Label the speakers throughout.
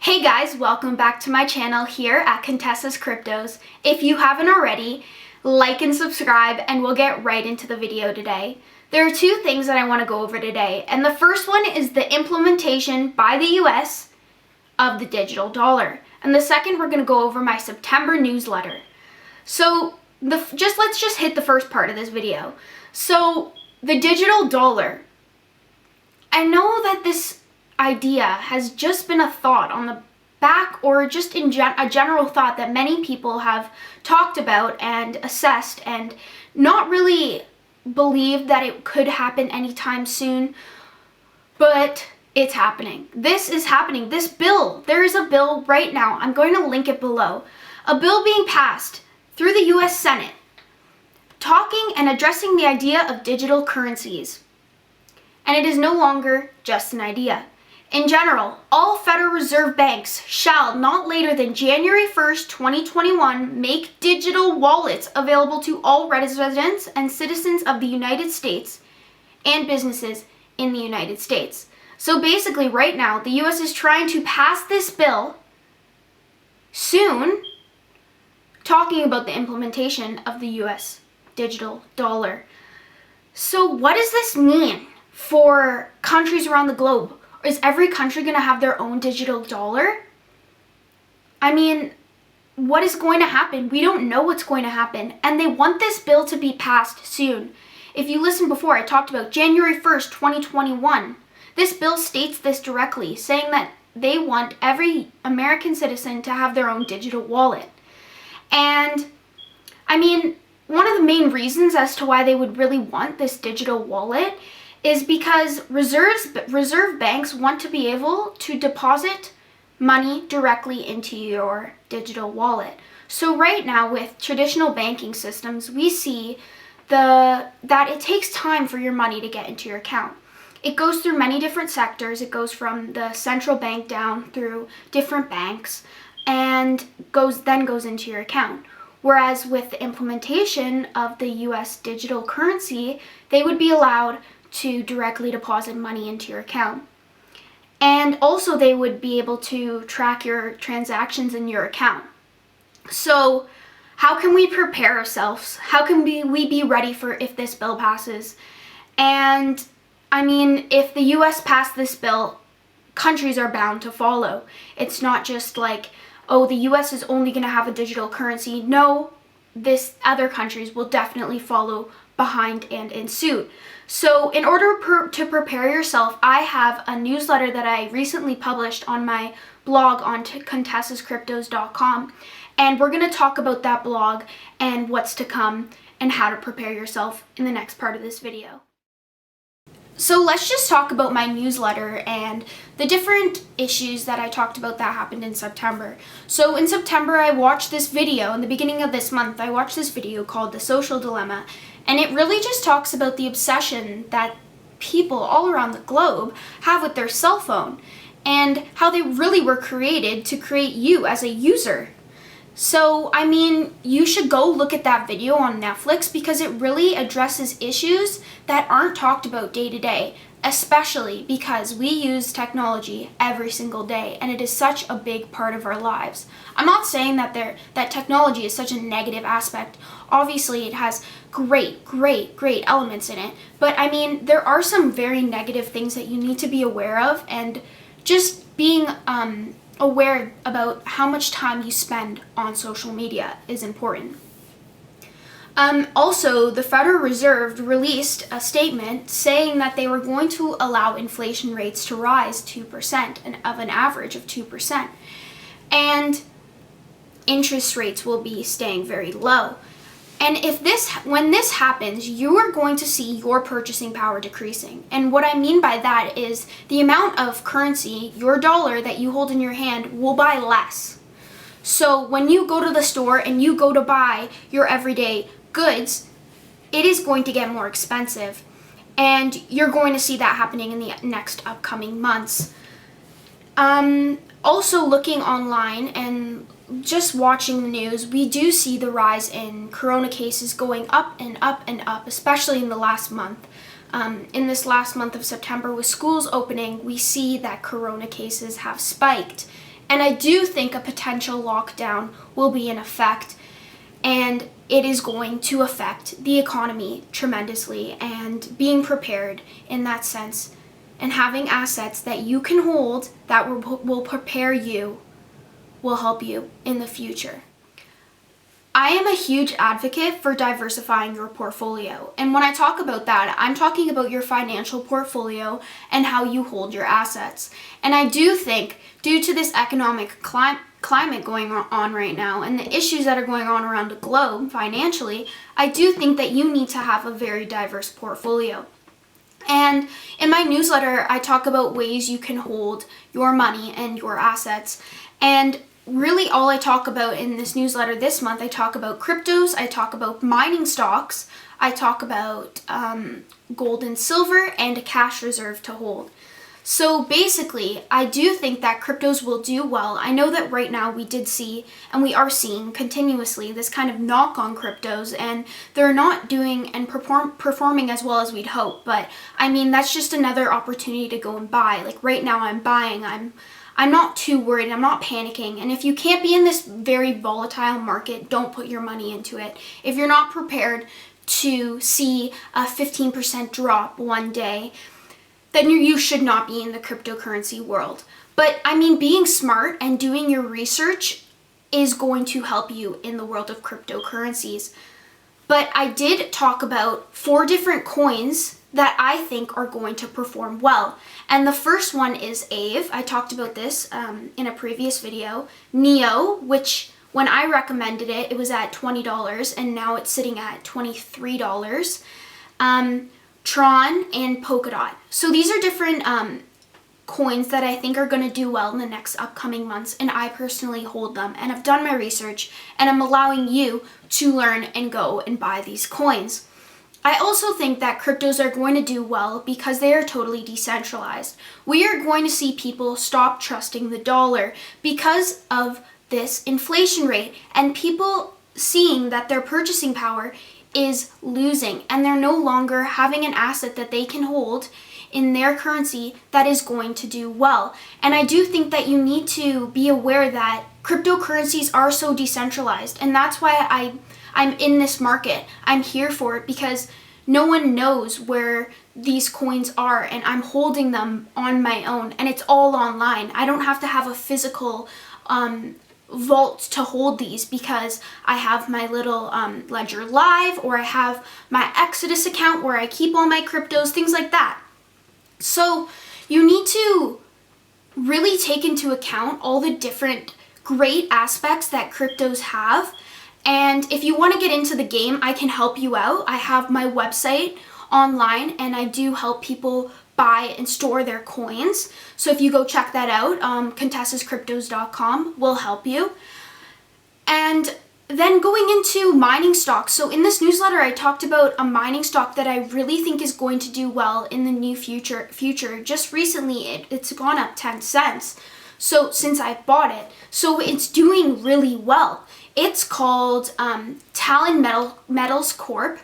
Speaker 1: Hey guys, welcome back to my channel here at Contessa's Cryptos. If you haven't already, like and subscribe and we'll get right into the video today. There are two things that I want to go over today, and the first one is the implementation by the US of the digital dollar. And the second, we're going to go over my September newsletter. So let's just hit the first part of this video. So the digital dollar. I know that this idea has just been a thought on the back, or just in a general thought that many people have talked about and assessed and not really believed that it could happen anytime soon, but it's happening. This is happening. This bill, there is a bill right now, I'm going to link it below, a bill being passed through the US Senate talking and addressing the idea of digital currencies. And it is no longer just an idea. In general, all Federal Reserve banks shall, not later than January 1st, 2021, make digital wallets available to all residents and citizens of the United States and businesses in the United States. So basically, right now, the US is trying to pass this bill soon, talking about the implementation of the US digital dollar. So what does this mean for countries around the globe? Is every country going to have their own digital dollar? I mean, what is going to happen? We don't know what's going to happen. And they want this bill to be passed soon. If you listened before, I talked about January 1st, 2021. This bill states this directly, saying that they want every American citizen to have their own digital wallet. And, I mean, one of the main reasons as to why they would really want this digital wallet is because reserve banks want to be able to deposit money directly into your digital wallet. So right now with traditional banking systems, we see that it takes time for your money to get into your account. It goes through many different sectors. It goes from the central bank down through different banks and then goes into your account. Whereas with the implementation of the US digital currency, they would be allowed to directly deposit money into your account. And also they would be able to track your transactions in your account. So how can we prepare ourselves? How can we be ready for if this bill passes? And I mean, if the US passed this bill, countries are bound to follow. It's not just like, oh, the US is only going to have a digital currency. No, other countries will definitely follow behind and in suit. So in order to prepare yourself, I have a newsletter that I recently published on my blog on contessascryptos.com, and we're going to talk about that blog and what's to come and how to prepare yourself in the next part of this video. So let's just talk about my newsletter and the different issues that I talked about that happened in September. So in September, I watched this video. In the beginning of this month, I watched this video called The Social Dilemma. And it really just talks about the obsession that people all around the globe have with their cell phone and how they really were created to create you as a user. So, I mean, you should go look at that video on Netflix because it really addresses issues that aren't talked about day to day, especially because we use technology every single day and it is such a big part of our lives. I'm not saying that technology is such a negative aspect. Obviously, it has great elements in it, but I mean, there are some very negative things that you need to be aware of, and just being aware about how much time you spend on social media is important. Also, the Federal Reserve released a statement saying that they were going to allow inflation rates to rise 2% and of an average of 2%. And interest rates will be staying very low. And when this happens, you are going to see your purchasing power decreasing. And what I mean by that is the amount of currency, your dollar that you hold in your hand, will buy less. So when you go to the store and you go to buy your everyday goods, it is going to get more expensive. And you're going to see that happening in the next upcoming months. Also looking online and just watching the news, we do see the rise in corona cases going up and up and up, especially in the last month. In this last month of September, with schools opening, we see that corona cases have spiked And I do think a potential lockdown will be in effect, and it is going to affect the economy tremendously, and being prepared in that sense and having assets that you can hold that will prepare you will help you in the future. I am a huge advocate for diversifying your portfolio. And when I talk about that, I'm talking about your financial portfolio and how you hold your assets. And I do think, due to this economic climate going on right now and the issues that are going on around the globe financially, I do think that you need to have a very diverse portfolio. And in my newsletter, I talk about ways you can hold your money and your assets. And really all I talk about in this newsletter this month, I talk about cryptos, I talk about mining stocks, I talk about gold and silver, and a cash reserve to hold. So basically, I do think that cryptos will do well. I know that right now we did see, and we are seeing continuously, this kind of knock on cryptos, and they're not doing and performing as well as we'd hope. But I mean, that's just another opportunity to go and buy. Like right now I'm buying, I'm not too worried, I'm not panicking. And if you can't be in this very volatile market, don't put your money into it. If you're not prepared to see a 15% drop one day, then you should not be in the cryptocurrency world. But I mean, being smart and doing your research is going to help you in the world of cryptocurrencies. But I did talk about 4 different coins that I think are going to perform well. And the first one is AVE. I talked about this in a previous video. NEO, which when I recommended it, it was at $20, and now it's sitting at $23. Tron and Polkadot. So these are different coins that I think are going to do well in the next upcoming months, and I personally hold them, and I've done my research, and I'm allowing you to learn and go and buy these coins. I also think that cryptos are going to do well because they are totally decentralized. We are going to see people stop trusting the dollar because of this inflation rate, and people seeing that their purchasing power is losing, and they're no longer having an asset that they can hold in their currency that is going to do well. And I do think that you need to be aware that cryptocurrencies are so decentralized, and that's why I'm in this market. I'm here for it because no one knows where these coins are, and I'm holding them on my own, and it's all online. I don't have to have a physical vault to hold these because I have my little Ledger Live, or I have my Exodus account where I keep all my cryptos, things like that. So you need to really take into account all the different great aspects that cryptos have. And if you want to get into the game, I can help you out. I have my website online, and I do help people buy and store their coins. So if you go check that out, contessaschryptos.com will help you. And then going into mining stocks. So in this newsletter, I talked about a mining stock that I really think is going to do well in the near future. Just recently, it's gone up 10 cents. So since I bought it, so it's doing really well. It's called Talon Metals Corp.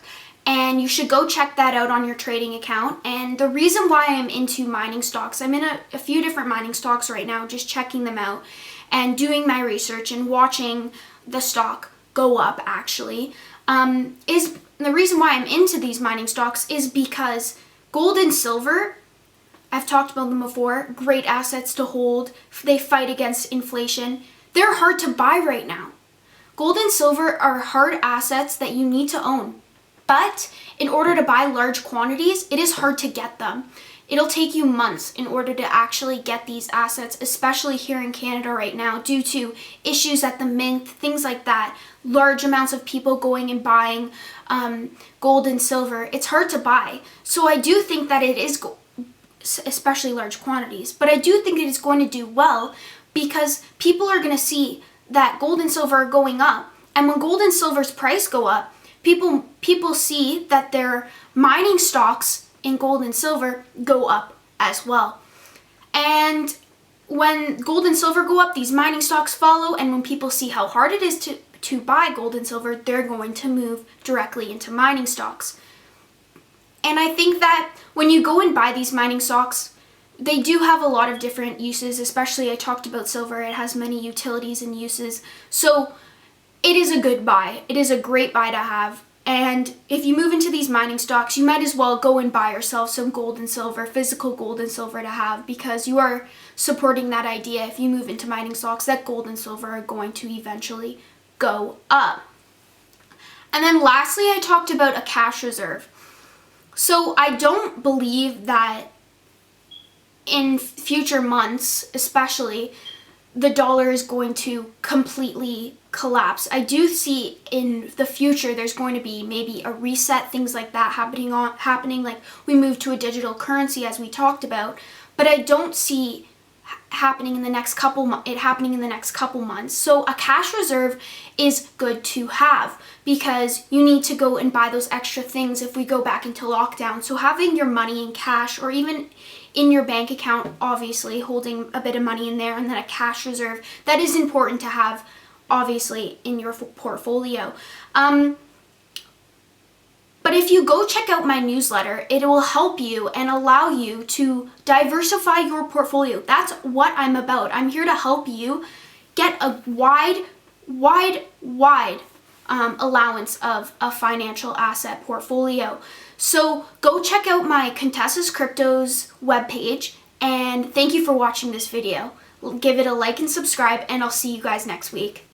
Speaker 1: And you should go check that out on your trading account. And the reason why I'm into mining stocks, I'm in a few different mining stocks right now, just checking them out and doing my research and watching the stock go up actually, is the reason why I'm into these mining stocks is because gold and silver, I've talked about them before, great assets to hold. They fight against inflation. They're hard to buy right now. Gold and silver are hard assets that you need to own. But in order to buy large quantities, it is hard to get them. It'll take you months in order to actually get these assets, especially here in Canada right now, due to issues at the mint, things like that. Large amounts of people going and buying gold and silver. It's hard to buy. So I do think that it is, especially large quantities, but I do think it is going to do well because people are going to see that gold and silver are going up. And when gold and silver's price go up, people see that their mining stocks in gold and silver go up as well. And when gold and silver go up, these mining stocks follow, and when people see how hard it is to buy gold and silver, they're going to move directly into mining stocks. And I think that when you go and buy these mining stocks, they do have a lot of different uses, especially I talked about silver. It has many utilities and uses. So it is a good buy. It is a great buy to have. And if you move into these mining stocks, you might as well go and buy yourself some gold and silver, physical gold and silver to have, because you are supporting that idea if you move into mining stocks that gold and silver are going to eventually go up. And then lastly, I talked about a cash reserve. So I don't believe that in future months, especially, the dollar is going to completely collapse. I do see in the future there's going to be maybe a reset, things like that happening, like we move to a digital currency as we talked about, but I don't see happening in the next couple months. So a cash reserve is good to have because you need to go and buy those extra things if we go back into lockdown. So having your money in cash, or even in your bank account, obviously holding a bit of money in there, and then a cash reserve, that is important to have obviously in your portfolio. But if you go check out my newsletter, it will help you and allow you to diversify your portfolio. That's what I'm about. I'm here to help you get a wide allowance of a financial asset portfolio. So go check out my Contessa's Cryptos webpage, and thank you for watching this video. Give it a like and subscribe, and I'll see you guys next week.